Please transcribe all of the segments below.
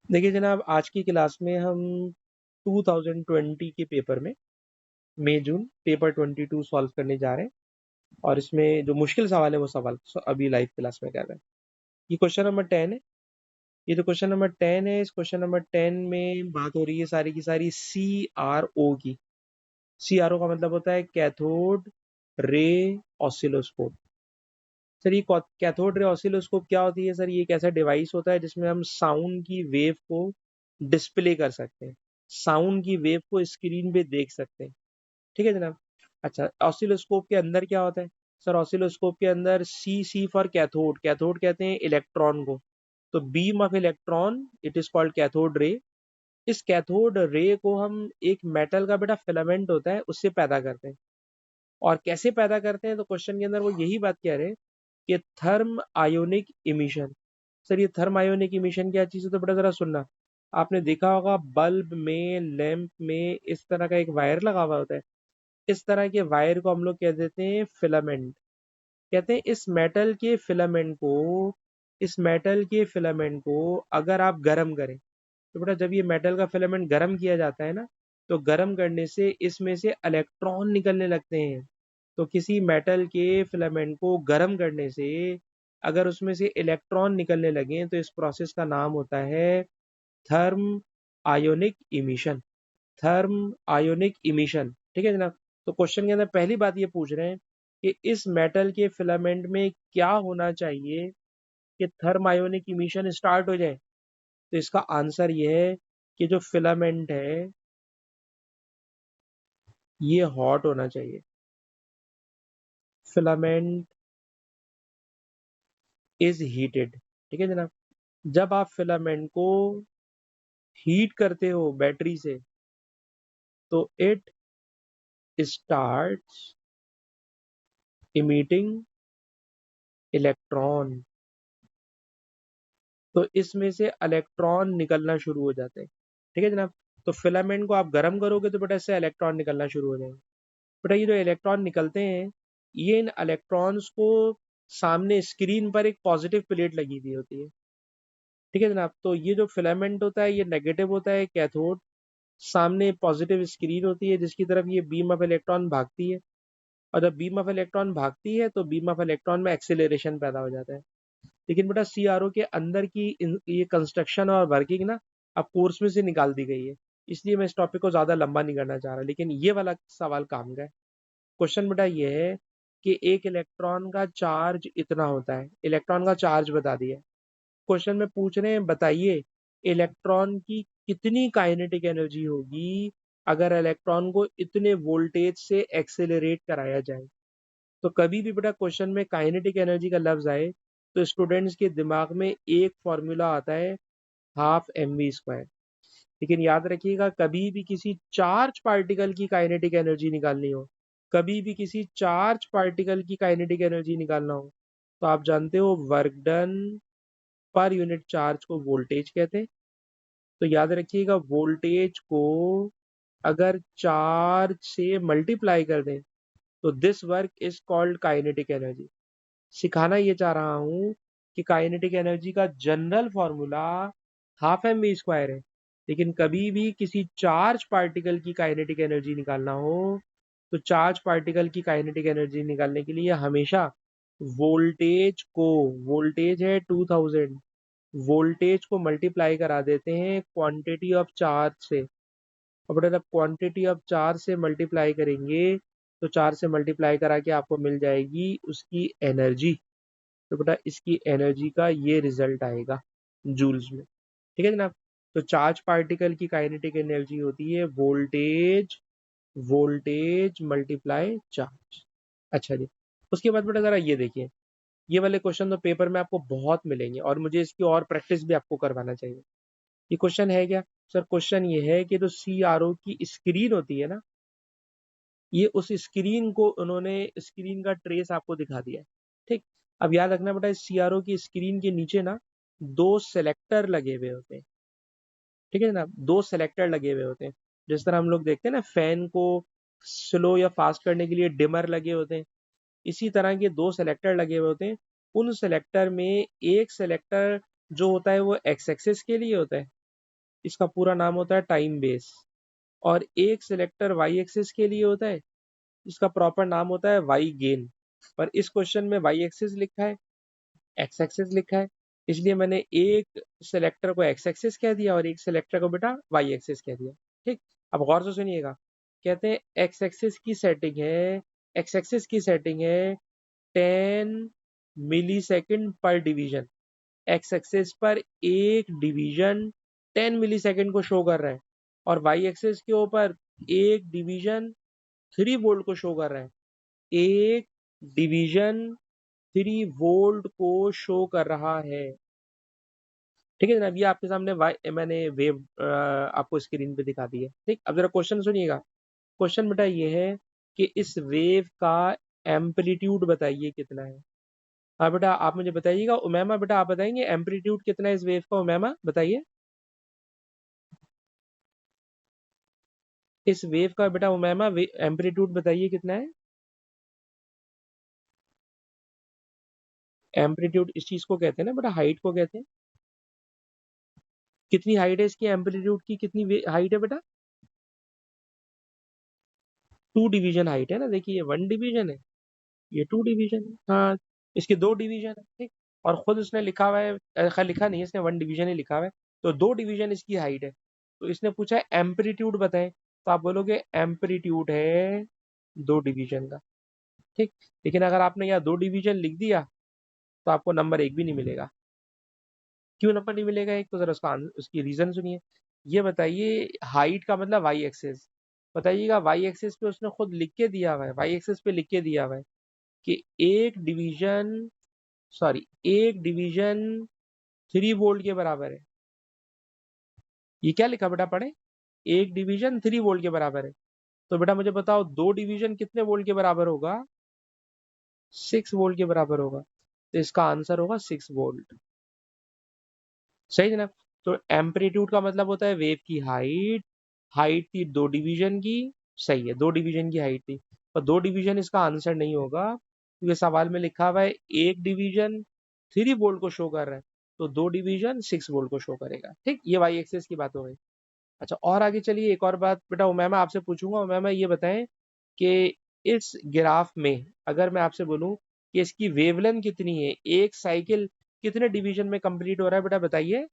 देखिए जनाब, आज की क्लास में हम 2020 के पेपर में मई जून पेपर 22 सॉल्व करने जा रहे हैं। और इसमें जो मुश्किल सवाल है वो सवाल अभी लाइव क्लास में कर रहे हैं। ये क्वेश्चन नंबर 10 है। ये जो क्वेश्चन नंबर 10 है, इस क्वेश्चन नंबर 10 में बात हो रही है सारी की सारी CRO की। CRO का मतलब होता है कैथोड रे ऑसिलोस्कोप। सर ये कैथोड रे ऑसिलोस्कोप क्या होती है? सर ये एक ऐसा डिवाइस होता है जिसमें हम साउंड की वेव को डिस्प्ले कर सकते हैं, साउंड की वेव को स्क्रीन पे देख सकते हैं। ठीक है जनाब। अच्छा, ऑसिलोस्कोप के अंदर क्या होता है? सर ऑसिलोस्कोप के अंदर सी फॉर कैथोड, कैथोड कहते हैं इलेक्ट्रॉन को। तो beam of electron it is called cathode ray. इस कैथोड रे को हम एक मेटल का बेटा फिलामेंट होता है उससे पैदा करते हैं। और कैसे पैदा करते हैं? तो क्वेश्चन के अंदर वो यही बात कह रहे हैं कि थर्म आयोनिक इमिशन। सर ये थर्म आयोनिक इमिशन क्या चीज़ है? तो बड़ा ज़रा सुनना। आपने देखा होगा बल्ब में, लैंप में इस तरह का एक वायर लगा हुआ होता है। इस तरह के वायर को हम लोग कह देते हैं फिलामेंट। कहते हैं इस मेटल के फिलामेंट को अगर आप गर्म करें, तो बेटा जब ये मेटल का फिलामेंट गर्म किया जाता है ना, तो गर्म करने से इसमें से इलेक्ट्रॉन निकलने लगते हैं। तो किसी मेटल के फिलामेंट को गर्म करने से अगर उसमें से इलेक्ट्रॉन निकलने लगे तो इस प्रोसेस का नाम होता है thermionic emission. Thermionic emission. ठीक है जनाब। तो क्वेश्चन के अंदर पहली बात ये पूछ रहे हैं कि इस मेटल के फिलामेंट में क्या होना चाहिए कि थर्म आयोनिक इमिशन स्टार्ट हो जाए? तो इसका आंसर ये है कि जो फिलामेंट है ये हॉट होना चाहिए। Filament is heated. ठीक है जनाब। जब आप फिलामेंट को हीट करते हो बैटरी से, तो इट स्टार्ट्स इमिटिंग इलेक्ट्रॉन। तो इसमें से इलेक्ट्रॉन निकलना शुरू हो जाते हैं। ठीक है जनाब। तो फिलामेंट को आप गर्म करोगे तो बेटा इससे इलेक्ट्रॉन निकलना शुरू हो जाएंगे। बेटा ये जो इलेक्ट्रॉन निकलते हैं, ये इन इलेक्ट्रॉन्स को सामने स्क्रीन पर एक पॉजिटिव प्लेट लगी हुई होती है। ठीक है जनाब। तो ये जो फिलामेंट होता है ये नेगेटिव होता है, कैथोड। सामने पॉजिटिव स्क्रीन होती है जिसकी तरफ ये बीम ऑफ इलेक्ट्रॉन भागती है। और जब बीम ऑफ इलेक्ट्रॉन भागती है तो बीम ऑफ इलेक्ट्रॉन में एक्सेलरेशन पैदा हो जाता है। लेकिन बेटा CRO के अंदर की ये कंस्ट्रक्शन और वर्किंग ना अब कोर्स में से निकाल दी गई है। इसलिए मैं इस टॉपिक को ज्यादा लंबा नहीं करना चाह रहा, लेकिन ये वाला सवाल काम का है। क्वेश्चन बेटा ये है कि एक इलेक्ट्रॉन का चार्ज इतना होता है। इलेक्ट्रॉन का चार्ज बता दिया। क्वेश्चन में पूछ रहे हैं बताइए इलेक्ट्रॉन की कितनी काइनेटिक एनर्जी होगी अगर इलेक्ट्रॉन को इतने वोल्टेज से एक्सेलरेट कराया जाए। तो कभी भी बेटा क्वेश्चन में काइनेटिक एनर्जी का लफ्ज आए तो स्टूडेंट्स के दिमाग में एक फॉर्मूला आता है, हाफ mv²। लेकिन याद रखिएगा कभी भी किसी चार्ज पार्टिकल की काइनेटिक एनर्जी निकालनी हो, कभी भी किसी चार्ज पार्टिकल की काइनेटिक एनर्जी निकालना हो, तो आप जानते हो work done per unit charge को वोल्टेज कहते हैं। तो याद रखिएगा वोल्टेज को अगर चार्ज से मल्टीप्लाई कर दें तो this work is called kinetic energy. सिखाना ये चाह रहा हूं कि काइनेटिक एनर्जी का जनरल फॉर्मूला हाफ mv² है। लेकिन कभी भी किसी चार्ज पार्टिकल की काइनेटिक एनर्जी निकालना हो तो चार्ज पार्टिकल की काइनेटिक एनर्जी निकालने के लिए हमेशा वोल्टेज को, वोल्टेज है 2000, वोल्टेज को मल्टीप्लाई करा देते हैं क्वांटिटी ऑफ चार्ज से। और बेटा जब क्वांटिटी ऑफ चार्ज से मल्टीप्लाई करेंगे तो चार्ज से मल्टीप्लाई करा के आपको मिल जाएगी उसकी एनर्जी। तो बेटा इसकी एनर्जी का ये रिजल्ट आएगा जूल्स में। ठीक है जनाब। तो चार्ज पार्टिकल की काइनेटिक एनर्जी होती है वोल्टेज, वोल्टेज मल्टीप्लाई चार्ज। अच्छा जी। उसके बाद बेटा जरा ये देखिए, ये वाले क्वेश्चन तो पेपर में आपको बहुत मिलेंगे और मुझे इसकी और प्रैक्टिस भी आपको करवाना चाहिए। ये क्वेश्चन है क्या? सर क्वेश्चन ये है कि जो CRO की स्क्रीन होती है ना, ये उस स्क्रीन को उन्होंने स्क्रीन का ट्रेस आपको दिखा दिया है। ठीक। अब याद रखना बेटा इस CRO की स्क्रीन के नीचे ना दो सेलेक्टर लगे हुए होते हैं। ठीक है जनाब। दो सेलेक्टर लगे हुए होते हैं। जिस तरह हम लोग देखते हैं ना फैन को स्लो या फास्ट करने के लिए डिमर लगे होते हैं, इसी तरह के दो सेलेक्टर लगे हुए होते हैं। उन सेलेक्टर में एक सेलेक्टर जो होता है वो एक्स एक्सिस के लिए होता है इसका पूरा नाम होता है टाइम बेस, और एक सिलेक्टर वाई एक्सिस के लिए होता है, इसका प्रॉपर नाम होता है वाई गेन। पर इस क्वेश्चन में वाई एक्सिस लिखा है, एक्स एक्सिस लिखा है, इसलिए मैंने एक सिलेक्टर को एक्स एक्सिस कह दिया और एक सिलेक्टर को बेटा वाई एक्सिस कह दिया। ठीक, अब गौर से सुनिएगा, कहते हैं एक्स एक्सिस की सेटिंग है, एक्स एक्सिस की सेटिंग है 10 मिली सेकेंड पर डिवीजन। एक्स एक्सिस पर एक डिवीजन 10 मिली सेकेंड को शो कर रहा है, और वाई एक्सिस के ऊपर एक डिवीजन 3 वोल्ट को शो कर रहा है, एक डिवीजन 3 वोल्ट को शो कर रहा है। ठीक है जनाब, ये आपके सामने मैंने वेव आपको स्क्रीन पे दिखा दी है। ठीक, अब जरा क्वेश्चन सुनिएगा। क्वेश्चन बेटा ये है कि इस वेव का एम्पलीट्यूड बताइए कितना है। हाँ बेटा आप मुझे बताइएगा। उमैमा बेटा आप बताएंगे एम्पलीट्यूड कितना है इस वेव का, उमैमा बताइए इस वेव का। बेटा उमैमा एम्पलीट्यूड बताइए कितना है। एम्पलीट्यूड इस चीज को कहते हैं ना बेटा, हाइट को कहते हैं। कितनी हाइट है इसकी, एम्पलीट्यूड की कितनी हाइट है बेटा? 2 डिवीजन हाइट है ना, देखिए ये 1 डिवीजन है, ये 2 डिवीजन है। हाँ, इसके 2 डिवीजन है। ठीक, और खुद उसने लिखा हुआ है, खैर लिखा नहीं है इसने, 1 डिवीजन ही लिखा हुआ है, तो 2 डिवीजन इसकी हाइट है। तो इसने पूछा है एम्पलीट्यूड बताएं, तो आप बोलोगे एम्पलीट्यूड है 2 डिवीजन का। ठीक, लेकिन अगर आपने यहाँ 2 डिवीजन लिख दिया तो आपको नंबर 1 भी नहीं मिलेगा। क्यों नंबर नहीं मिलेगा एक, तो जरा उसकी रीजन सुनिए। ये बताइए, हाइट का मतलब वाई एक्सिस, बताइएगा वाई एक्सिस पे उसने खुद लिख के दिया हुआ है, वाई एक्सिस पे लिख के दिया हुआ है कि एक डिवीजन 3 वोल्ट के बराबर है। ये क्या लिखा बेटा पढ़े, एक डिवीजन 3 वोल्ट के बराबर है। तो बेटा मुझे बताओ 2 डिवीजन कितने वोल्ट के बराबर होगा? 6 वोल्ट के बराबर होगा, तो इसका आंसर होगा 6 वोल्ट। सही जनाब। तो एम्पलीट्यूड का मतलब होता है वेव की हाइट, हाइट थी 2 डिवीजन की, सही है 2 डिवीजन की हाइट थी, और 2 डिवीजन इसका आंसर नहीं होगा, क्योंकि सवाल में लिखा हुआ है एक डिवीजन 3 वोल्ट को शो कर रहा है, तो 2 डिवीजन 6 वोल्ट को शो करेगा। ठीक, ये वाई एक्सिस की बात हो गई। अच्छा, और आगे चलिए, एक और बात बेटा उमैमा आपसे पूछूंगा। उमैमा ये बताएं कि इस ग्राफ में अगर मैं आपसे बोलूं कि इसकी वेवलेंथ कितनी है, एक साइकिल कितने डिवीजन में कंप्लीट हो रहा है, बेटा बताइए।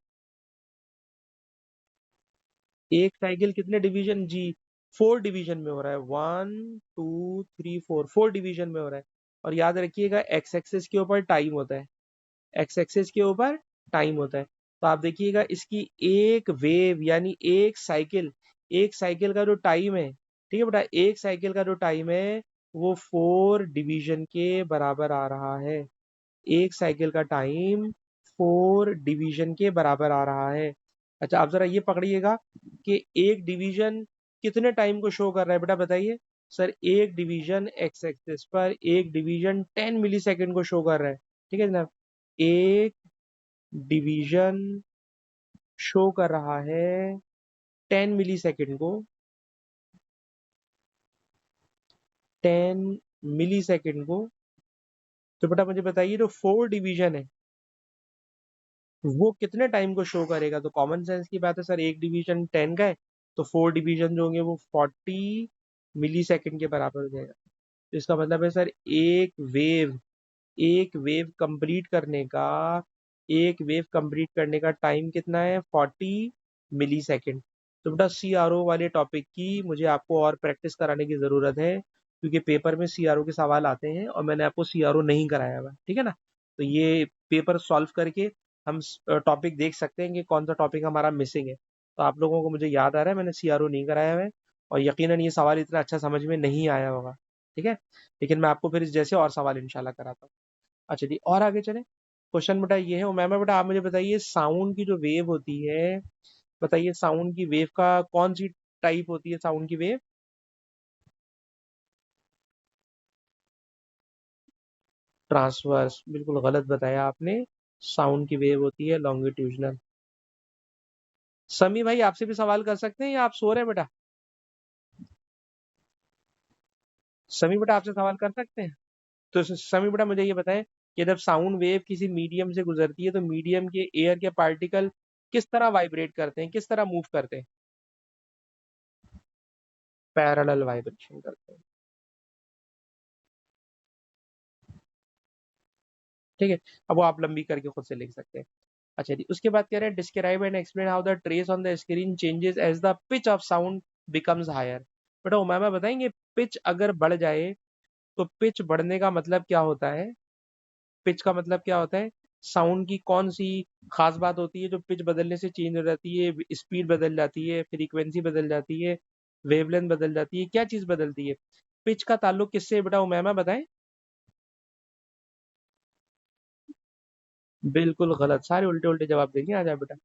एक साइकिल कितने डिवीजन जी? 4 डिवीजन में हो रहा है, 1 2 3 4, 4 डिवीजन में हो रहा है। और याद रखिएगा एक्स एक्सिस के ऊपर टाइम होता है, एक्स एक्सिस के ऊपर टाइम होता है। तो आप देखिएगा इसकी एक वेव यानी एक साइकिल का जो टाइम है, ठीक है बेटा, एक साइकिल का जो टाइम है वो 4 डिवीजन के बराबर आ रहा है। एक साइकिल का टाइम 4 डिवीजन के बराबर आ रहा है। अच्छा, आप जरा ये पकड़िएगा कि एक डिवीजन कितने टाइम को शो कर रहा है, बेटा बताइए। सर एक डिवीजन एक्स एक्सिस पर एक डिवीजन 10 मिली सेकेंड को शो कर रहा है। ठीक है जनाब, एक डिवीजन शो कर रहा है 10 मिली सेकेंड को, 10 मिली सेकेंड को। तो बेटा मुझे बताइए जो 4 डिवीजन है वो कितने टाइम को शो करेगा। तो कॉमन सेंस की बात है सर, एक डिवीजन 10 का है, तो 4 डिवीजन जो होंगे वो 40 मिली सेकेंड के बराबर हो जाएगा। तो इसका मतलब है सर एक वेव कंप्लीट करने का टाइम कितना है, 40 मिली सेकेंड। तो बेटा सीआरओ वाले टॉपिक की मुझे आपको और प्रैक्टिस कराने की ज़रूरत है, क्योंकि पेपर में सीआरओ के सवाल आते हैं और मैंने आपको सीआरओ नहीं कराया हुआ, ठीक है ना। तो ये पेपर सॉल्व करके हम टॉपिक देख सकते हैं कि कौन सा टॉपिक हमारा मिसिंग है। तो आप लोगों को मुझे याद आ रहा है मैंने सीआरओ नहीं कराया हुआ है, और यकीनन ये सवाल इतना अच्छा समझ में नहीं आया होगा, ठीक है। लेकिन मैं आपको फिर इस जैसे और सवाल इंशाल्लाह कराता हूँ। अच्छा जी, और आगे चले। क्वेश्चन बेटा ये है, उमैमा बेटा आप मुझे बताइए साउंड की जो वेव होती है, बताइए साउंड की वेव का कौन सी टाइप होती है साउंड की वेव? ट्रांसवर्स, बिल्कुल गलत बताया आपने। साउंड की वेव होती है लॉन्गिट्यूजनल। समी भाई आपसे भी सवाल कर सकते हैं या आप सो रहे हैं बेटा? समी बेटा आपसे सवाल कर सकते हैं। तो समी बेटा मुझे ये बताएं कि जब साउंड वेव किसी मीडियम से गुजरती है तो मीडियम के एयर के पार्टिकल किस तरह वाइब्रेट करते हैं, किस तरह मूव करते हैं? पैरेलल वाइब्रेशन करते हैं। ठीक है, अब वो आप लंबी करके खुद से लिख सकते हैं। अच्छा जी, उसके बाद कह रहे हैं describe and explain how the trace on the screen changes as the pitch of sound becomes higher. बेटा उमामा बताएंगे पिच अगर बढ़ जाए तो पिच बढ़ने का मतलब क्या होता है? पिच का मतलब क्या होता है? साउंड की कौन सी खास बात होती है जो पिच बदलने से चेंज हो जाती है? स्पीड बदल जाती है, फ्रीक्वेंसी बदल जाती है, वेवलेंथ बदल जाती है, क्या चीज बदलती है? पिच का ताल्लुक किससे है बेटा उमामा बताएं? बिल्कुल गलत, सारे उल्टे उल्टे जवाब देंगे, आ जाए बेटा।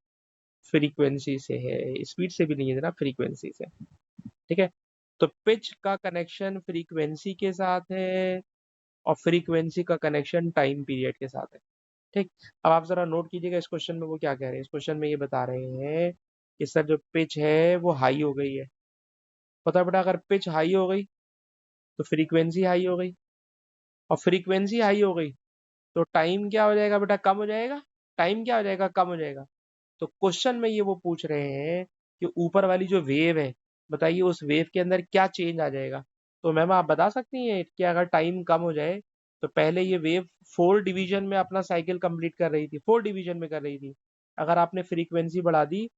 फ्रीक्वेंसी से है, स्पीड से भी नहीं है जनाब, फ्रीक्वेंसी से। ठीक है, तो पिच का कनेक्शन फ्रीक्वेंसी के साथ है और फ्रीक्वेंसी का कनेक्शन टाइम पीरियड के साथ है। ठीक, अब आप जरा नोट कीजिएगा इस क्वेश्चन में वो क्या कह रहे हैं। इस क्वेश्चन में ये बता रहे हैं कि सर जो पिच है वो हाई हो गई है। पता है बेटा अगर पिच हाई हो गई तो फ्रीक्वेंसी हाई हो गई, और फ्रीक्वेंसी हाई हो गई तो टाइम क्या हो जाएगा बेटा? कम हो जाएगा। टाइम क्या हो जाएगा? कम हो जाएगा। तो क्वेश्चन में ये वो पूछ रहे हैं कि ऊपर वाली जो वेव है, बताइए उस वेव के अंदर क्या चेंज आ जाएगा? तो मैम आप बता सकती हैं कि अगर टाइम कम हो जाए तो पहले ये वेव 4 डिवीजन में अपना साइकिल कंप्लीट कर रही थी, 4 डिवीजन में कर रही थी। अगर आपने फ्रीक्वेंसी बढ़ा दी,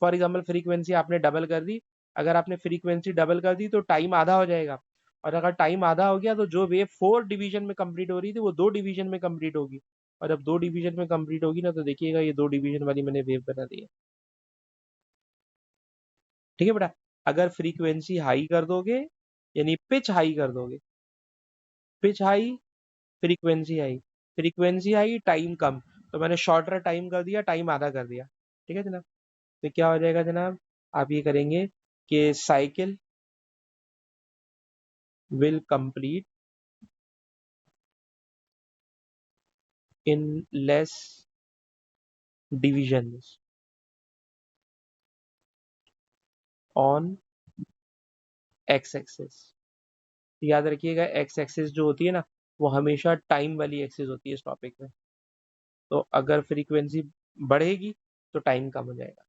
फॉर एग्जाम्पल फ्रीक्वेंसी आपने डबल कर दी, अगर आपने फ्रीक्वेंसी डबल कर दी तो टाइम आधा हो जाएगा। और अगर टाइम आधा हो गया तो जो वेव 4 डिवीजन में कंप्लीट हो रही थी वो 2 डिवीजन में कंप्लीट होगी। और जब 2 डिवीजन में कंप्लीट होगी ना तो देखिएगा ये 2 डिवीजन वाली मैंने वेव बना दी है। ठीक है बेटा, अगर फ्रीक्वेंसी हाई कर दोगे यानी पिच हाई कर दोगे, pitch high frequency high, frequency high time कम, तो मैंने शॉर्टर टाइम कर दिया, टाइम आधा कर दिया। ठीक है जनाब, तो क्या हो जाएगा जनाब? आप ये करेंगे कि cycle will complete in less divisions on x axis. याद रखिएगा एक्स एक्सिस जो होती है ना वो हमेशा टाइम वाली एक्सिस होती है इस टॉपिक में। तो अगर फ्रीक्वेंसी बढ़ेगी तो टाइम कम हो जाएगा।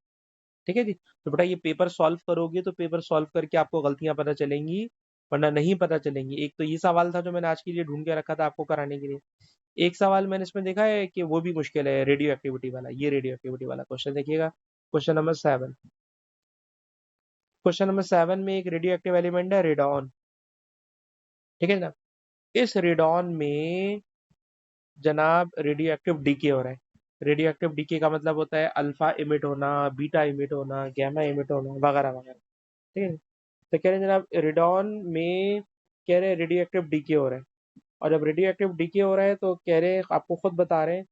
ठीक है जी, तो बेटा ये पेपर सॉल्व करोगे तो पेपर सॉल्व करके आपको गलतियां पता चलेंगी, वरना नहीं पता चलेंगी। एक तो ये सवाल था जो मैंने आज के लिए ढूंढ के रखा था आपको कराने के लिए। एक सवाल मैंने इसमें देखा है कि वो भी मुश्किल है, रेडियो एक्टिविटी वाला। ये रेडियो एक्टिविटी वाला क्वेश्चन देखिएगा, क्वेश्चन नंबर 7। क्वेश्चन नंबर 7 में एक रेडियो एक्टिव एलिमेंट है रेडॉन। ठीक है ना, इस रेडॉन में जनाब रेडियो एक्टिव डीके हो रहा है। रेडियो एक्टिव डीके का मतलब होता है अल्फा इमिट होना, बीटा इमिट होना, गैमा इमिट होना, वगैरह वगैरह। ठीक है, तो कह रहे हैं जनाब रेडॉन में, कह रहे हैं रेडियो एक्टिव डीके हो रहा है। और जब रेडियो एक्टिव डीके हो रहा है तो कह रहे हैं, आपको खुद बता रहे हैं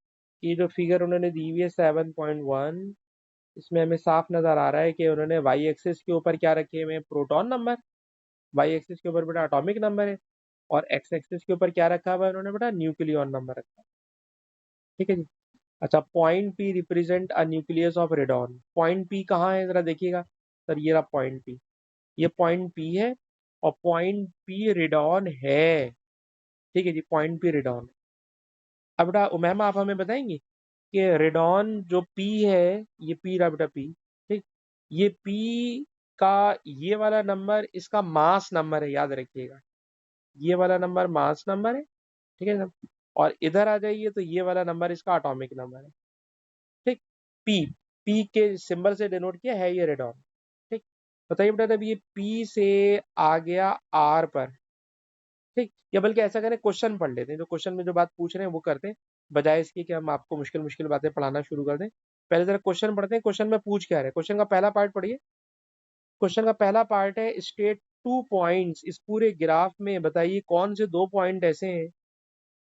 कि जो फिगर उन्होंने दी हुई है 7.1, इसमें हमें साफ नजर आ रहा है कि उन्होंने वाई एक्सिस के ऊपर क्या रखे हुए हैं? Proton number. वाई एक्सिस के ऊपर बेटा एटॉमिक नंबर है, और एक्स एक्सिस के ऊपर क्या रखा हुआ है उन्होंने बेटा? न्यूक्लियॉन नंबर रखा है। ठीक है जी, अच्छा point P represent a nucleus of radon. Point P कहाँ है जरा देखिएगा सर, ये रहा पॉइंट पी, ये पॉइंट पी है, और पॉइंट पी रेडॉन है। ठीक है जी, पॉइंट पी रेडॉन। अब बेटा मैम आप हमें बताएंगे कि रेडॉन जो पी है, ये पी रहा बेटा पी, ठीक, ये पी का ये वाला नंबर इसका मास नंबर है, याद रखिएगा। ये वाला नंबर मास नंबर है। ठीक है ना, और इधर आ जाइए तो ये वाला नंबर इसका एटॉमिक नंबर है। ठीक, पी, पी के सिंबल से डिनोट किया है ये रेडॉन। ठीक, बताइए बेटा जब ये पी से आ गया आर पर, ठीक, या बल्कि ऐसा करें क्वेश्चन पढ़ लेते हैं, जो क्वेश्चन में जो बात पूछ रहे हैं वो करते हैं, बजाय इसके कि हम आपको मुश्किल मुश्किल बातें पढ़ाना शुरू कर दें। पहले जरा क्वेश्चन पढ़ते हैं, क्वेश्चन में पूछ क्या रहे हैं। क्वेश्चन का पहला पार्ट पढ़िए। क्वेश्चन का पहला पार्ट है स्टेट 2 पॉइंट्स, इस पूरे ग्राफ में बताइए कौन से 2 पॉइंट ऐसे हैं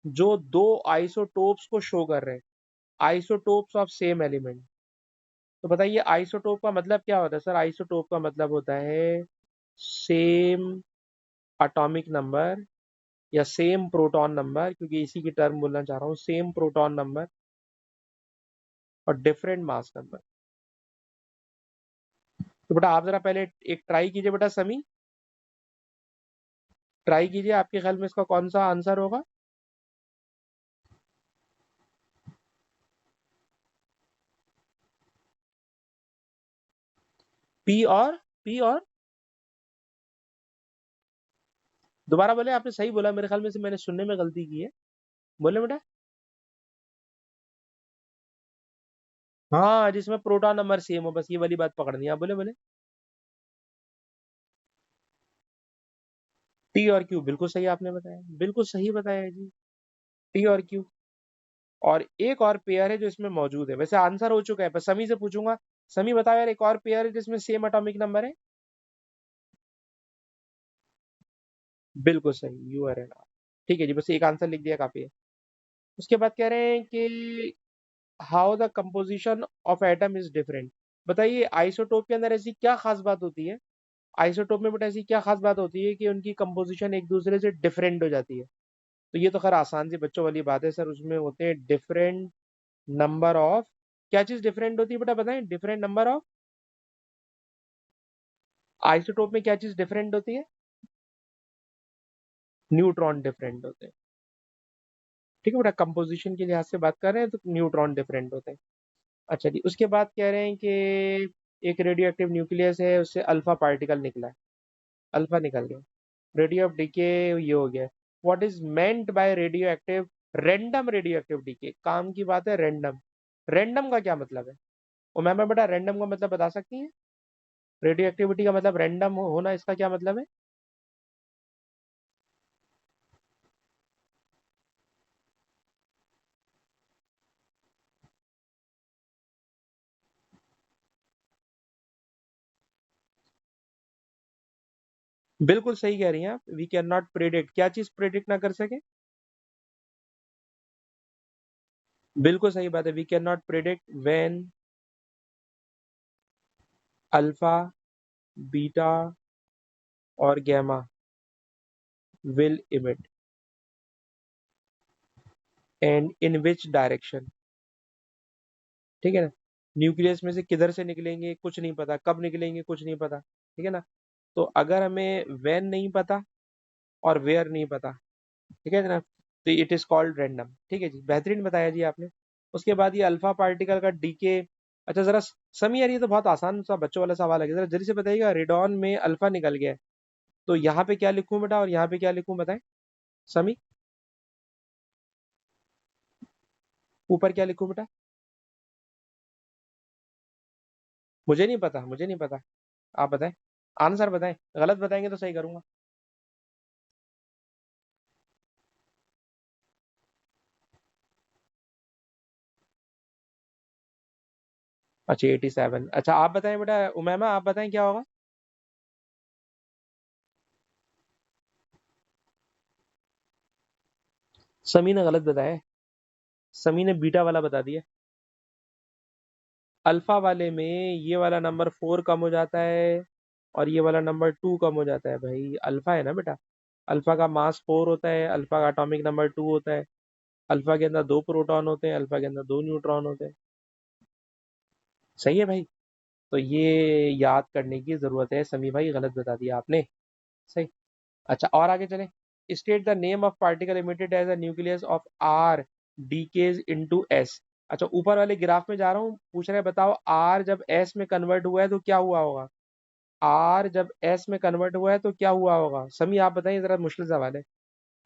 जो दो आइसोटोप्स को शो कर रहे हैं, आइसोटोप्स ऑफ सेम एलिमेंट। तो बताइए आइसोटोप का मतलब क्या होता है सर? आइसोटोप का मतलब होता है सेम एटॉमिक नंबर या सेम प्रोटॉन नंबर, क्योंकि इसी की टर्म बोलना चाह रहा हूँ, सेम प्रोटॉन नंबर और डिफरेंट मास नंबर। तो बेटा आप जरा पहले एक ट्राई कीजिए बेटा, समी ट्राई कीजिए, आपके ख्याल में इसका कौन सा आंसर होगा? पी और दोबारा बोले, आपने सही बोला, मेरे ख्याल में से मैंने सुनने में गलती की है। बोले बेटा। हाँ, जिसमें प्रोटॉन नंबर सेम हो, बस ये वाली बात पकड़नी है। आप बोले बोले। टी और क्यू, बिल्कुल सही आपने बताया, बिल्कुल सही बताया है जी। टी और क्यू। और एक और पेयर है जो इसमें मौजूद है, वैसे आंसर हो चुका है, पर समी से पूछूंगा। समी बताओ यार, एक और पेयर है जिसमें सेम एटॉमिक नंबर है। बिल्कुल सही, यू आर एन आर। ठीक है जी, बस एक आंसर लिख दिया, काफी है। उसके बाद कह रहे हैं कि how the composition of atom is different. बताइए, आइसोटोप के अंदर ऐसी क्या खास बात होती है। आइसोटोप में बेटा ऐसी क्या खास बात होती है कि उनकी कंपोजिशन एक दूसरे से डिफरेंट हो जाती है। तो ये तो खैर आसान सी बच्चों वाली बात है सर, उसमें होते हैं डिफरेंट नंबर ऑफ। क्या चीज डिफरेंट होती है बेटा, बताएं, डिफरेंट नंबर ऑफ। आइसोटोप में क्या चीज डिफरेंट होती है। न्यूट्रॉन डिफरेंट होते हैं। ठीक है बेटा, कंपोजिशन के लिहाज से बात कर रहे हैं तो न्यूट्रॉन डिफरेंट होते हैं। अच्छा जी, उसके बाद कह रहे हैं कि एक रेडियो एक्टिव न्यूक्लियस है, उससे अल्फा पार्टिकल निकला है। अल्फा निकल गया। रेडियो ऑफ डीके ये हो गया। What is meant by radioactive, random radioactive decay, काम की बात है रैंडम। रैंडम का क्या मतलब है। और मैम बेटा, रैंडम का मतलब बता सकती हैं। रेडियो एक्टिविटी का मतलब रैंडम होना, इसका क्या मतलब है। बिल्कुल सही कह रही हैं आप, वी कैन नॉट प्रेडिक्ट, क्या चीज प्रेडिक्ट ना कर सके। बिल्कुल सही बात है, we can not predict when alpha, beta और gamma will emit, and in which direction. ठीक है ना। न्यूक्लियस में से किधर से निकलेंगे कुछ नहीं पता, कब निकलेंगे कुछ नहीं पता, ठीक है ना। तो अगर हमें वेन नहीं पता और वेयर नहीं पता, ठीक है ना, तो इट इज कॉल्ड रैंडम। ठीक है जी, बेहतरीन बताया जी आपने। उसके बाद ये अल्फा पार्टिकल का डीके। अच्छा जरा समी यार, ये तो बहुत आसान सा बच्चों वाला सवाल है, जरा जल्दी से बताइएगा, रेडॉन में अल्फा निकल गया है, तो यहाँ पे क्या लिखूं बेटा और यहाँ पे क्या लिखूं, बताएं। समी, ऊपर क्या लिखूं बेटा। मुझे नहीं पता, मुझे नहीं पता। आप बताएं, आंसर बताएं, गलत बताएंगे तो सही करूंगा। अच्छा 87, अच्छा आप बताएं बेटा, उमैमा आप बताएं क्या होगा। समी ने गलत बताया है। समी ने बीटा वाला बता दिया। अल्फा वाले में ये वाला नंबर 4 कम हो जाता है और ये वाला नंबर 2 कम हो जाता है। भाई अल्फा है ना बेटा, अल्फा का मास 4 होता है, अल्फा का एटॉमिक नंबर 2 होता है। अल्फा के अंदर दो प्रोटॉन होते हैं, अल्फा के अंदर दो न्यूट्रॉन होते हैं। सही है भाई। तो ये याद करने की जरूरत है, समी भाई गलत बता दिया आपने। सही। अच्छा और आगे चलें। State the name of particle emitted as a nucleus of R decays into S. अच्छा ऊपर वाले ग्राफ में जा रहा हूँ, पूछ रहे हैं बताओ आर जब एस में कन्वर्ट हुआ है तो क्या हुआ होगा। आर जब एस में कन्वर्ट हुआ है तो क्या हुआ होगा, समी आप बताइए, जरा मुश्किल सवाल है।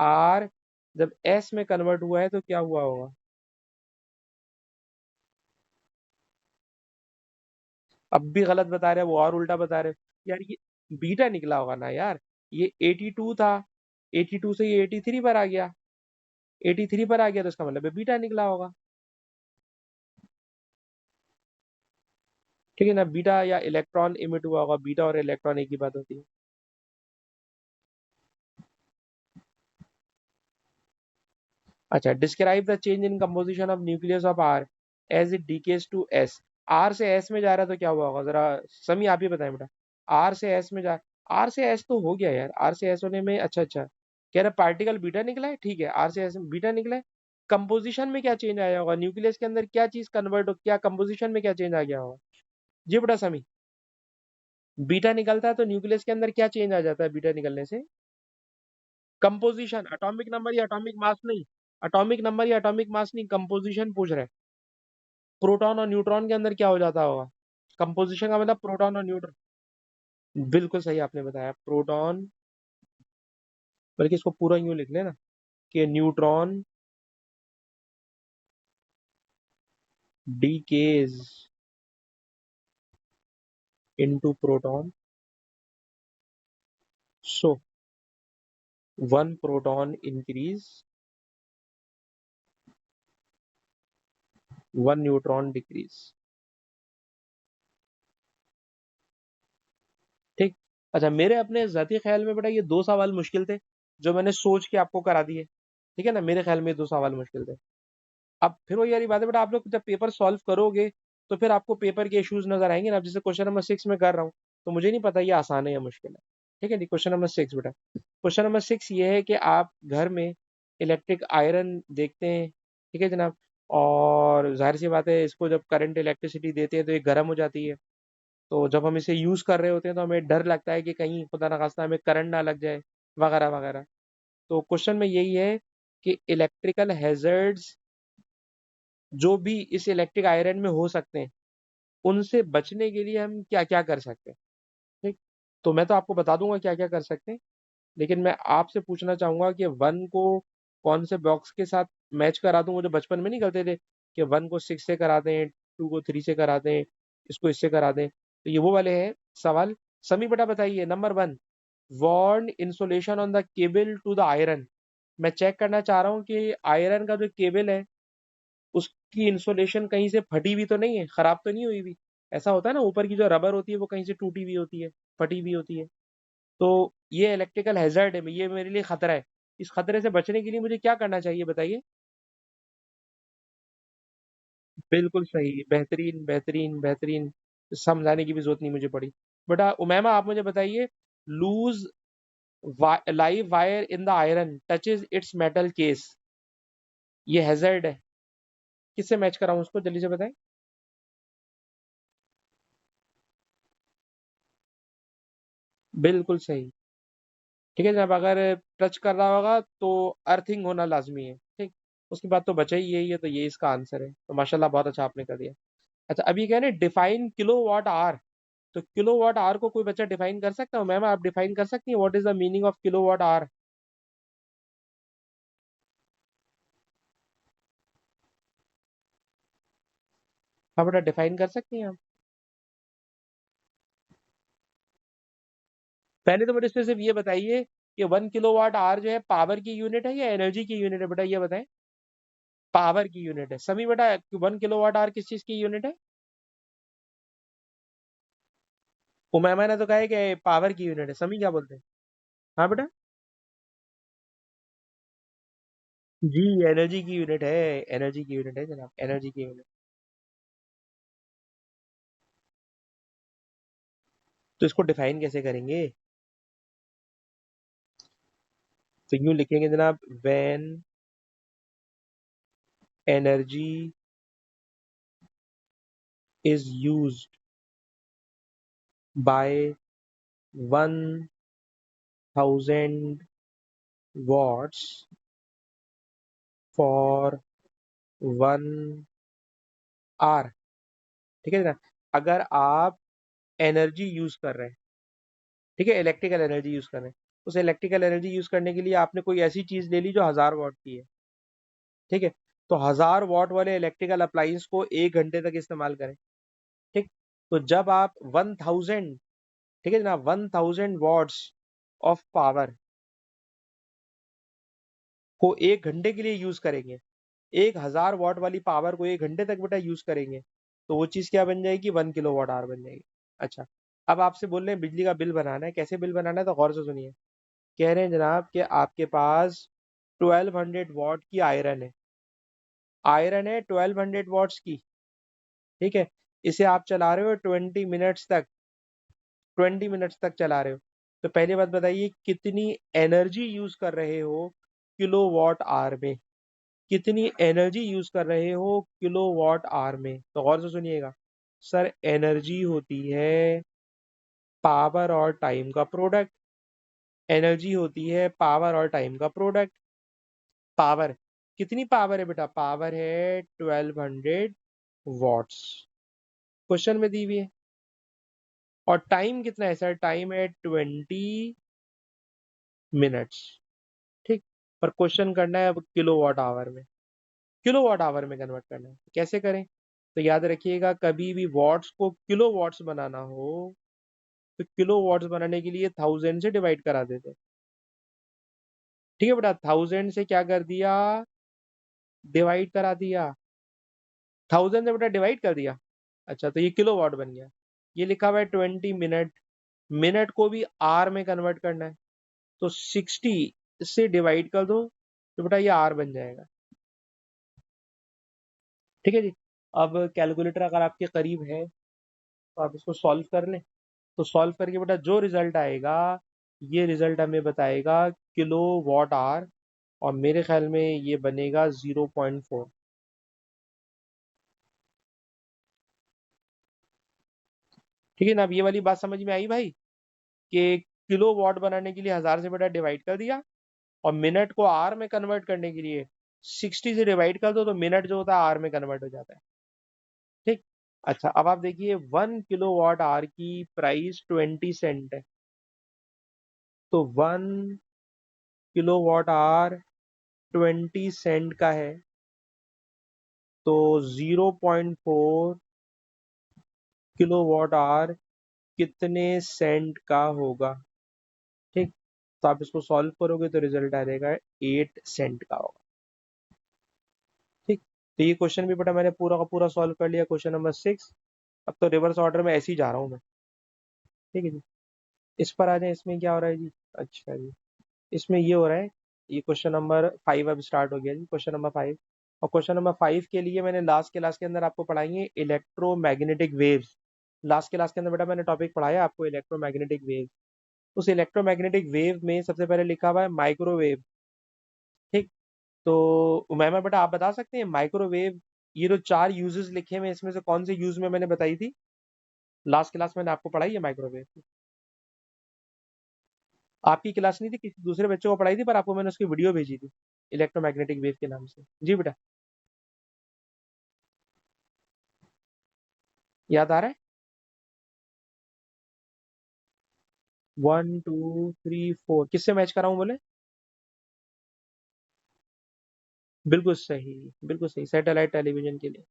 आर जब एस में कन्वर्ट हुआ है तो क्या हुआ होगा। अब भी गलत बता रहे हैं वो, और उल्टा बता रहे हैं यार, ये बीटा निकला होगा ना यार। ये 82 था, 82 से ये 83 पर आ गया, 83 पर आ गया तो इसका मतलब है बीटा निकला होगा। ठीक है ना, बीटा या इलेक्ट्रॉन इमिट हुआ होगा, बीटा और इलेक्ट्रॉन एक ही बात होती है। अच्छा, describe the change in composition of nucleus of R as it decays to S. R से एस में जा रहा है तो क्या हुआ होगा, जरा समी आप ही बताएं बेटा। आर से एस में जा, आर से एस तो हो गया यार, आर से एस होने में, अच्छा अच्छा कह रहा पार्टिकल बीटा निकला है, ठीक है, आर से एस में बीटा निकला है। कंपोजिशन में क्या चेंज आया होगा, न्यूक्लियस के अंदर क्या चीज कन्वर्ट हो, क्या कंपोजिशन में क्या चेंज आ गया होगा। जी बेटा समी, बीटा निकलता है तो न्यूक्लियस के अंदर क्या चेंज आ जाता है बीटा निकलने से। कंपोजिशन, एटॉमिक नंबर या एटॉमिक मास नहीं, एटॉमिक नंबर या एटॉमिक मास नहीं, कंपोजिशन पूछ रहे हैं। प्रोटॉन और न्यूट्रॉन के अंदर क्या हो जाता होगा। कंपोजिशन का मतलब प्रोटॉन और न्यूट्रॉन। बिल्कुल सही आपने बताया, प्रोटॉन, बल्कि इसको पूरा यूं लिख लेना कि neutron decays into proton. So one proton increase, one neutron decrease. ठीक। अच्छा, मेरे अपने जाती ख्याल में बेटा ये दो सवाल मुश्किल थे जो मैंने सोच के आपको करा दिए। ठीक है ना, मेरे ख्याल में ये दो सवाल मुश्किल थे। अब फिर वही वाली बात है बेटा, आप लोग जब पेपर सॉल्व करोगे तो फिर आपको पेपर के इश्यूज नजर आएंगे ना। अब जैसे क्वेश्चन नंबर 6 में कर रहा हूँ, तो मुझे नहीं पता ये आसान है या मुश्किल है। ठीक है जी, क्वेश्चन नंबर 6 बेटा, क्वेश्चन नंबर 6 ये है कि आप घर में इलेक्ट्रिक आयरन देखते हैं। ठीक है जनाब, और जाहिर सी बात है, इसको जब करंट इलेक्ट्रिसिटी देते हैं तो ये गर्म हो जाती है। तो जब हम इसे यूज कर रहे होते हैं तो हमें डर लगता है कि कहीं खुदा ना खास्ता हमें करंट ना लग जाए, वगैरह वगैरह। तो क्वेश्चन में यही है कि इलेक्ट्रिकल हैजर्ड्स जो भी इस इलेक्ट्रिक आयरन में हो सकते हैं, उनसे बचने के लिए हम क्या क्या कर सकते हैं। ठीक। तो मैं तो आपको बता दूंगा क्या क्या कर सकते हैं, लेकिन मैं आपसे पूछना चाहूंगा कि वन को कौन से बॉक्स के साथ मैच करा दूं। वो जो बचपन में नहीं करते थे कि वन को 6 से करा दें, 2 को 3 से करा दें, इसको इससे करा दें, तो ये वो वाले हैं सवाल। समी बेटा बताइए, number 1, worn insulation on the cable to the iron. मैं चेक करना चाह रहा हूँ कि आयरन का जो केबल है उसकी इंसुलेशन कहीं से फटी हुई तो नहीं है, खराब तो नहीं हुई हुई। ऐसा होता है ना, ऊपर की जो रबर होती है वो कहीं से टूटी हुई होती है, फटी हुई होती है। तो ये इलेक्ट्रिकल हैजर्ड है, ये मेरे लिए खतरा है। इस खतरे से बचने के लिए मुझे क्या करना चाहिए बताइए। बिल्कुल सही, बेहतरीन बेहतरीन बेहतरीन, समझाने की भी जरूरत नहीं मुझे पड़ी। बेटा उमैमा आप मुझे बताइए, loose live wire in the iron touches its metal case, ये हैजर्ड है, किससे मैच कराऊं उसको, जल्दी से बताएं। बिल्कुल सही। ठीक है जनाब, अगर टच कर रहा होगा तो अर्थिंग होना लाजमी है। ठीक। उसके बाद तो बचा ही यही है, तो ये इसका आंसर है। तो माशाल्लाह बहुत अच्छा आपने कर दिया। अच्छा, अभी कह रहे डिफाइन किलो वॉट आर, तो किलो वॉट आर को कोई बच्चा डिफाइन कर सकता है? मैम आप डिफाइन कर सकती हैं, what is the meaning of kilowatt hour? हाँ बेटा, डिफाइन कर सकती हैं आप। पहले तो मुझे इसमें सिर्फ ये बताइए कि 1 किलो वाट आर जो है पावर की यूनिट है या एनर्जी की यूनिट है, बेटा ये बताएं। पावर की यूनिट है। सभी बेटा, 1 किलो वाट आर किस चीज की यूनिट है? उमैमा ने तो कहा है कि पावर की यूनिट है, समी क्या बोलते हैं? हाँ बेटा। जी, एनर्जी की यूनिट है, एनर्जी की यूनिट है जनाब, एनर्जी की यूनिट। तो इसको डिफाइन कैसे करेंगे? तो यूं लिखेंगे जनाब, when energy is used by 1000 watts for 1 hour. ठीक है ना, अगर आप एनर्जी यूज कर रहे हैं, ठीक है, इलेक्ट्रिकल एनर्जी यूज कर रहे हैं, उस इलेक्ट्रिकल एनर्जी यूज करने के लिए आपने कोई ऐसी चीज ले ली जो 1000 वाट की है। ठीक है, तो 1000 वाट वाले इलेक्ट्रिकल अप्लायंस को 1 घंटे तक इस्तेमाल करें। ठीक। तो जब आप 1000, ठीक है ना, 1000 वॉट्स ऑफ पावर को 1 घंटे के लिए यूज करेंगे, 1000 वाट वाली पावर को 1 घंटे तक बेटा यूज करेंगे, तो वो चीज क्या बन जाएगी? 1 किलो वाट आवर बन जाएगी। अच्छा, अब आपसे बोल रहे हैं बिजली का बिल बनाना है, कैसे बिल बनाना है, तो गौर से सुनिए। कह रहे हैं जनाब कि आपके पास 1200 वाट की आयरन है, आयरन है 1200 वाट्स की। ठीक है, इसे आप चला रहे हो 20 मिनट्स तक, 20 मिनट्स तक चला रहे हो। तो पहली बात बताइए, कितनी एनर्जी यूज कर रहे हो किलो वॉट आवर में? कितनी एनर्जी यूज कर रहे हो किलो वॉट आवर में? तो गौर से सुनिएगा। सर, एनर्जी होती है पावर और टाइम का प्रोडक्ट, एनर्जी होती है पावर और टाइम का प्रोडक्ट। पावर, कितनी पावर है बेटा? पावर है 1200 वॉट्स, क्वेश्चन में दी हुई है। और टाइम कितना है सर? टाइम है 20 मिनट्स। ठीक। पर क्वेश्चन करना है अब किलोवाट आवर में, किलोवाट आवर में कन्वर्ट करना है। कैसे करें? तो याद रखिएगा, कभी भी वॉट्स को किलो वॉट्स बनाना हो तो किलो वॉट्स बनाने के लिए 1000 से डिवाइड करा देते। ठीक है बेटा, 1000 से क्या कर दिया? डिवाइड करा दिया। 1000 से बेटा डिवाइड कर दिया। अच्छा, तो ये किलो वॉट बन गया। ये लिखा हुआ है 20 मिनट, मिनट को भी आर में कन्वर्ट करना है, तो 60 से डिवाइड कर दो तो बेटा ये आर बन जाएगा। ठीक है जी। अब कैलकुलेटर अगर आपके करीब है तो आप इसको सॉल्व कर लें। तो सॉल्व करके बेटा जो रिजल्ट आएगा, ये रिजल्ट हमें बताएगा किलो वॉट आर, और मेरे ख्याल में ये बनेगा 0.4। ठीक है ना? अब ये वाली बात समझ में आई भाई, कि किलो वॉट बनाने के लिए 1000 से बेटा डिवाइड कर दिया, और मिनट को आर में कन्वर्ट करने के लिए 60 से डिवाइड कर दो, तो मिनट जो होता है आर में कन्वर्ट हो जाता है। ठीक। अच्छा, अब आप देखिए 1 किलो वॉट आवर की प्राइस 20 सेंट है, तो 1 किलो वॉट आवर 20 सेंट का है, तो 0.4 किलो वॉट आवर कितने सेंट का होगा? ठीक। तो आप इसको सॉल्व करोगे तो रिजल्ट आ जाएगा 8 सेंट का होगा। ठीक। तो ये क्वेश्चन भी बेटा मैंने पूरा का पूरा सॉल्व कर लिया, क्वेश्चन नंबर 6। अब तो रिवर्स ऑर्डर में ऐसे ही जा रहा हूँ मैं। ठीक है जी। इस पर आ जाए, इसमें क्या हो रहा है जी? अच्छा जी, इसमें ये हो रहा है, ये क्वेश्चन नंबर 5 अब स्टार्ट हो गया जी, क्वेश्चन नंबर 5। और क्वेश्चन नंबर 5 के लिए मैंने लास्ट क्लास के अंदर आपको पढ़ाई है इलेक्ट्रोमैग्नेटिक वेव्स। लास्ट क्लास के अंदर बेटा मैंने टॉपिक पढ़ाया आपको इलेक्ट्रोमैग्नेटिक वेव। उस इलेक्ट्रोमैग्नेटिक वेव में सबसे पहले लिखा हुआ है माइक्रोवेव। ठीक। तो मैम बेटा आप बता सकते हैं माइक्रोवेव, ये जो 4 यूजेस लिखे हुए हैं इसमें से कौन से यूज में मैंने बताई थी? लास्ट क्लास मैंने आपको पढ़ाई है माइक्रोवेव की। आपकी क्लास नहीं थी, किसी दूसरे बच्चों को पढ़ाई थी, पर आपको मैंने उसकी वीडियो भेजी थी इलेक्ट्रोमैग्नेटिक वेव के नाम से। जी बेटा, याद आ रहा है? 1 2 3 4 किससे मैच कराऊं बोले? बिल्कुल सही, बिल्कुल सही, सैटेलाइट टेलीविजन के लिए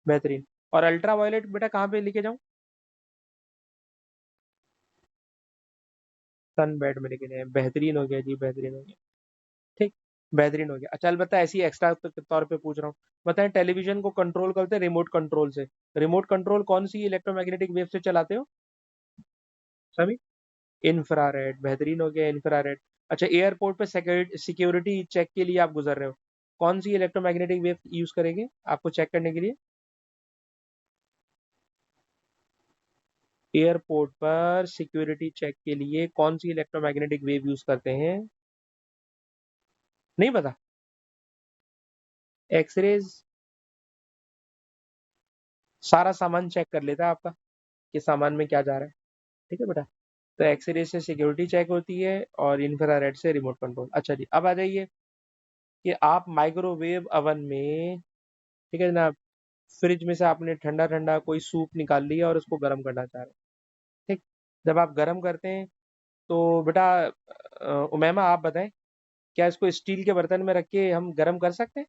बेहतरीन। और अल्ट्रा वायलेट बेटा कहाँ पे लेके जाऊं? सन बेड में लेके जाए, बेहतरीन हो गया जी, बेहतरीन हो गया। ठीक। बेहतरीन हो गया। अच्छा अलबत्ता ऐसी एक्स्ट्रा तौर पे पूछ रहा हूँ, बताएं टेलीविजन को कंट्रोल करते हैं रिमोट कंट्रोल से, रिमोट कंट्रोल कौन सी इलेक्ट्रोमैग्नेटिक वेव से चलाते हो सभी? इंफ्रारेड, बेहतरीन हो गया, इंफ्रारेड। अच्छा, एयरपोर्ट पे सिक्योरिटी चेक के लिए आप गुजर रहे हो, कौन सी इलेक्ट्रोमैग्नेटिक वेव यूज करेंगे आपको चेक करने के लिए? एयरपोर्ट पर सिक्योरिटी चेक के लिए कौन सी इलेक्ट्रोमैग्नेटिक वेव यूज करते हैं? नहीं पता? एक्सरेज। सारा सामान चेक कर लेता है आपका कि सामान में क्या जा रहा है। ठीक है बेटा। तो एक्सरे से सिक्योरिटी चेक होती है और इंफ्रारेड से रिमोट कंट्रोल। अच्छा जी, अब आ जाइए कि आप माइक्रोवेव अवन में, ठीक है जनाब, फ्रिज में से आपने ठंडा ठंडा कोई सूप निकाल लिया और उसको गर्म करना चाह रहे हैं। ठीक। जब आप गर्म करते हैं तो बेटा उमैमा आप बताएं, क्या इसको स्टील के बर्तन में रख के हम गर्म कर सकते हैं?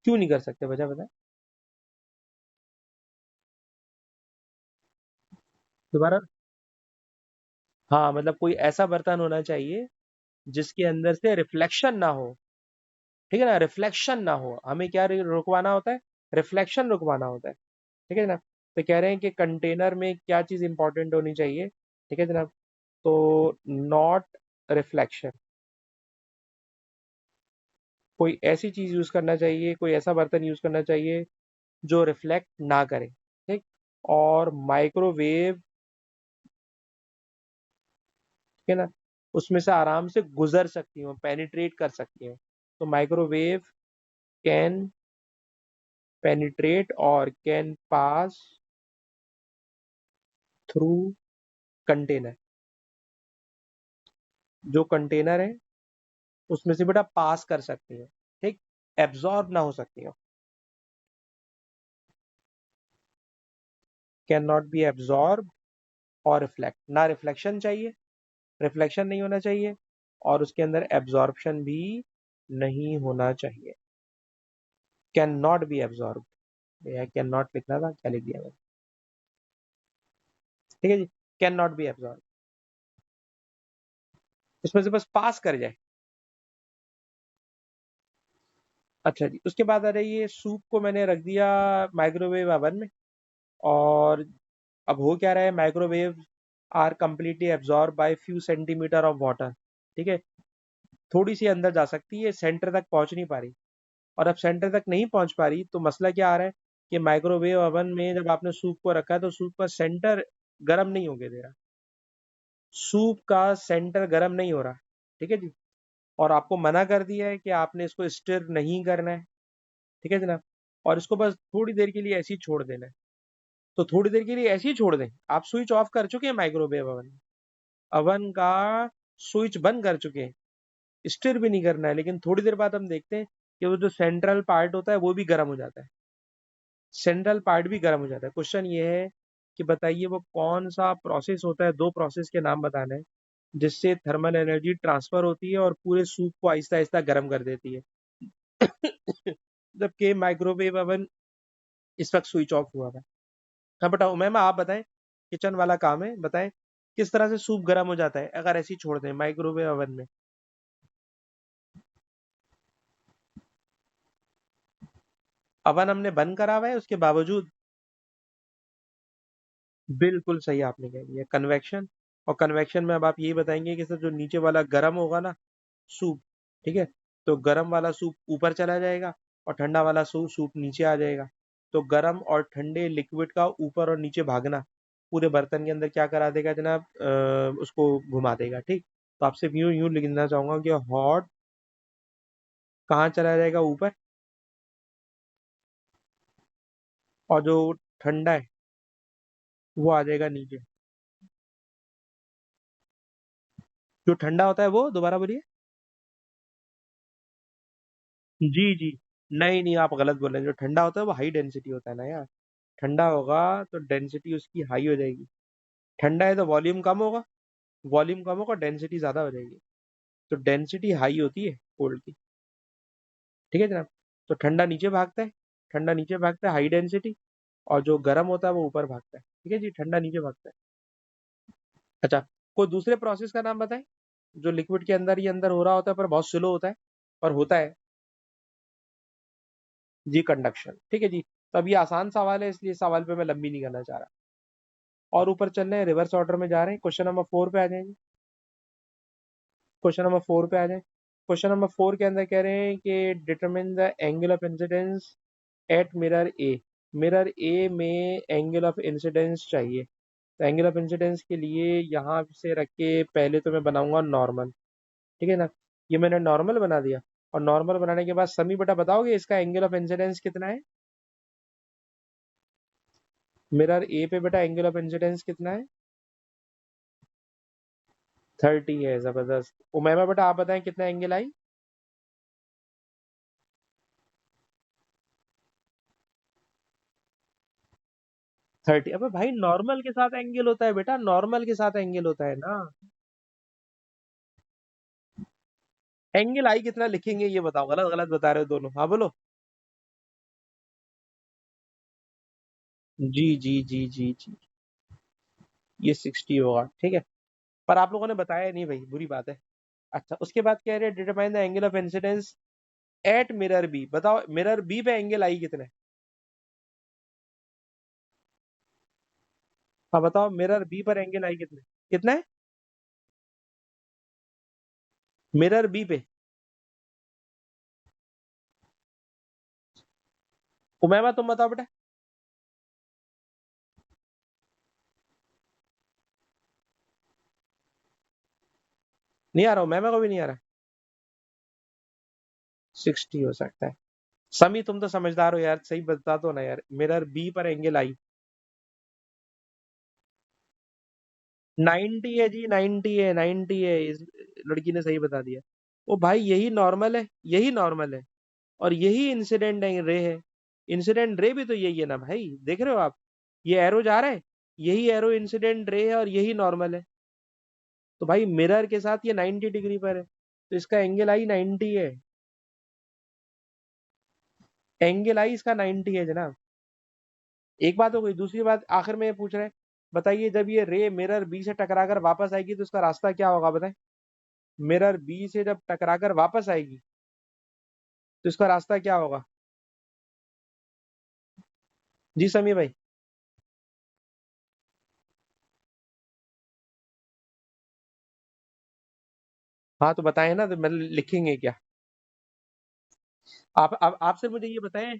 क्यों नहीं कर सकते वजह बताएं। दोबारा। हाँ, मतलब कोई ऐसा बर्तन होना चाहिए जिसके अंदर से रिफ्लेक्शन ना हो। ठीक है ना, रिफ्लेक्शन ना हो, हमें क्या रुकवाना होता है? रिफ्लेक्शन रुकवाना होता है। ठीक है जनाब। तो कह रहे हैं कि कंटेनर में क्या चीज़ इंपॉर्टेंट होनी चाहिए? ठीक है जनाब। तो नॉट रिफ्लेक्शन, कोई ऐसी चीज़ यूज़ करना चाहिए, कोई ऐसा बर्तन यूज़ करना चाहिए जो रिफ्लेक्ट ना करे। ठीक। और माइक्रोवेव, ठीक है ना, उसमें से आराम से गुजर सकती हो, पेनिट्रेट कर सकती हो। तो माइक्रोवेव कैन पेनिट्रेट और कैन पास थ्रू कंटेनर। जो कंटेनर है उसमें से बेटा पास कर सकती है। ठीक। एब्जॉर्ब ना हो सकती हो। कैन नॉट बी एब्जॉर्ब और रिफ्लेक्ट, ना रिफ्लेक्शन चाहिए, रिफ्लेक्शन नहीं होना चाहिए, और उसके अंदर एब्जॉर्प्शन भी नहीं होना चाहिए। Can not be absorb, can not लिखना था, क्या लिख दिया मैंने, ठीक है जी। कैन नॉट बी एब्जॉर्ब, इसमें से बस पास कर जाए। अच्छा जी, उसके बाद आ रही है सूप को मैंने रख दिया माइक्रोवेव ओवन में, और अब हो क्या रहा है, microwave are completely absorb by few centimetre of water, ठीक है। थोड़ी सी अंदर जा सकती है, सेंटर तक पहुंच नहीं पा रही, और अब सेंटर तक नहीं पहुंच पा रही तो मसला क्या आ रहा है कि माइक्रोवेव ओवन में जब आपने सूप को रखा है तो सूप का सेंटर गर्म नहीं होके दे रहा, सूप का सेंटर गर्म नहीं हो रहा, ठीक है जी। और आपको मना कर दिया है कि आपने इसको स्टिर नहीं करना है, ठीक है जनाब, और इसको बस थोड़ी देर के लिए ऐसे ही छोड़ देना है। तो थोड़ी देर के लिए ऐसे ही छोड़ दें, आप स्विच ऑफ कर चुके हैं माइक्रोवेव ओवन, अवन का स्विच बंद कर चुके हैं, स्टिर भी नहीं करना है, लेकिन थोड़ी देर बाद हम देखते हैं कि वो जो सेंट्रल पार्ट होता है वो भी गर्म हो जाता है, सेंट्रल पार्ट भी गर्म हो जाता है। क्वेश्चन ये है कि बताइए वो कौन सा प्रोसेस होता है, दो प्रोसेस के नाम बताना है जिससे थर्मल एनर्जी ट्रांसफर होती है और पूरे सूप को आहिस्ता आहिस्ता गर्म कर देती है। जबकि माइक्रोवेव ओवन इस वक्त स्विच ऑफ हुआ था। हाँ बताओ मैम, आप बताएं, किचन वाला काम है, बताएं किस तरह से सूप गर्म हो जाता है अगर ऐसे ही छोड़ दें माइक्रोवेव ओवन में। ओवन हमने बंद करा हुआ है उसके बावजूद, बिल्कुल सही आपने कह दिया, कन्वेक्शन। और कन्वेक्शन में अब आप ये बताएंगे कि सर जो नीचे वाला गर्म होगा ना सूप, ठीक है, तो गर्म वाला सूप ऊपर चला जाएगा और ठंडा वाला सूप नीचे आ जाएगा। तो गर्म और ठंडे लिक्विड का ऊपर और नीचे भागना पूरे बर्तन के अंदर क्या करा देगा जनाब, उसको घुमा देगा, ठीक। तो आपसे यूं यूं लिखना चाहूंगा कि हॉट कहाँ चला जाएगा, ऊपर, और जो ठंडा है वो आ जाएगा नीचे। जो ठंडा होता है वो, दोबारा बोलिए। जी जी, नहीं नहीं, आप गलत बोल रहे हैं, जो ठंडा होता है वो हाई डेंसिटी होता है ना यार, ठंडा होगा तो डेंसिटी उसकी हाई हो जाएगी, ठंडा है तो वॉल्यूम कम होगा, वॉल्यूम कम होगा डेंसिटी ज्यादा हो जाएगी, तो डेंसिटी हाई होती है कोल्ड की, ठीक है जनाब। तो ठंडा नीचे भागता है, ठंडा नीचे भागता है हाई डेंसिटी, और जो गर्म होता है वो ऊपर भागता है, ठीक है जी, ठंडा नीचे भागता है। अच्छा, कोई दूसरे प्रोसेस का नाम बताएं जो लिक्विड के अंदर ही अंदर हो रहा होता है पर बहुत स्लो होता है, पर होता है। जी, कंडक्शन, ठीक है जी। तो अब ये आसान सवाल है इसलिए सवाल पे मैं लंबी नहीं करना चाह रहा, और ऊपर चल रहे हैं, रिवर्स ऑर्डर में जा रहे हैं, क्वेश्चन नंबर 4 पे आ जाएंगे। क्वेश्चन नंबर 4 पे आ जाए। क्वेश्चन नंबर 4 के अंदर कह रहे हैं कि determine the angle of incidence at mirror A, mirror A में एंगल ऑफ इंसिडेंस चाहिए। तो एंगल ऑफ इंसिडेंस के लिए यहाँ से रख के पहले तो मैं बनाऊंगा नॉर्मल, ठीक है ना, ये मैंने नॉर्मल बना दिया, और नॉर्मल बनाने के बाद समी बेटा बताओगे इसका एंगल ऑफ इंसिडेंस कितना है, मिरर ए पे बेटा एंगल ऑफ इंसिडेंस कितना है, 30 है, जबरदस्त। उमैमा बेटा आप बताएं कितना एंगल आई, 30। अबे भाई नॉर्मल के साथ एंगल होता है बेटा, नॉर्मल के साथ एंगल होता है ना, एंगल आई कितना लिखेंगे ये बताओ, गलत गलत बता रहे हो दोनों, हाँ बोलो। जी जी जी जी जी, ये 60 होगा, ठीक है, पर आप लोगों ने बताया नहीं भाई, बुरी बात है। अच्छा, उसके बाद कह रहे हैं determine the angle of incidence at mirror B, बताओ मिरर बी पे एंगल आई कितना है, हाँ बताओ मिरर बी पर एंगल आई कितना है, कितना है मिरर बी पे, उमैमा तुम बताओ बेटा। नहीं आ रहा, उमैमा को भी नहीं आ रहा, 60 हो सकता है। समी तुम तो समझदार हो यार, सही बता दो ना यार, मिरर बी पर एंगल आई 90 है जी, 90 है, 90 है, इस लड़की ने सही बता दिया। ओ भाई यही नॉर्मल है, यही नॉर्मल है, और यही इंसिडेंट रे है, इंसिडेंट रे भी तो यही है ना भाई, देख रहे हो आप, ये एरो जा रहा है, यही एरो इंसिडेंट रे है और यही नॉर्मल है। तो भाई मिरर के साथ ये 90 डिग्री पर है, तो इसका एंगल आई 90 है। एंगल आई इसका 90 है जनाब। एक बात हो गई। दूसरी बात आखिर में ये पूछ रहे हैं, बताइए जब ये रे मिरर बी से टकराकर वापस आएगी तो उसका रास्ता क्या होगा बताएं। मिरर बी से जब टकराकर वापस आएगी तो इसका रास्ता क्या होगा। जी समी भाई। हाँ तो बताएं ना, तो मतलब लिखेंगे क्या। आप सिर्फ मुझे ये बताएं,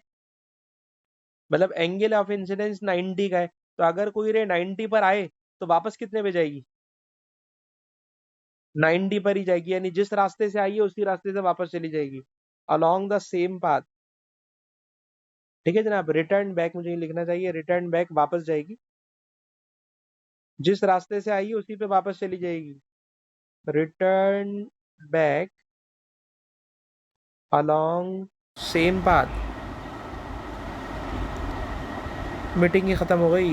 मतलब एंगल ऑफ इंसिडेंस 90 का है, तो अगर कोई रे 90 पर आए तो वापस कितने पे जाएगी। 90 पर ही जाएगी, यानी जिस रास्ते से आई है उसी रास्ते से वापस चली जाएगी, अलोंग द सेम पाथ। ठीक है जनाब, रिटर्न बैक मुझे ये लिखना चाहिए, रिटर्न बैक वापस जाएगी, जिस रास्ते से आई है उसी पे वापस चली जाएगी। Return back along same path. Meeting ही खत्म हो गई।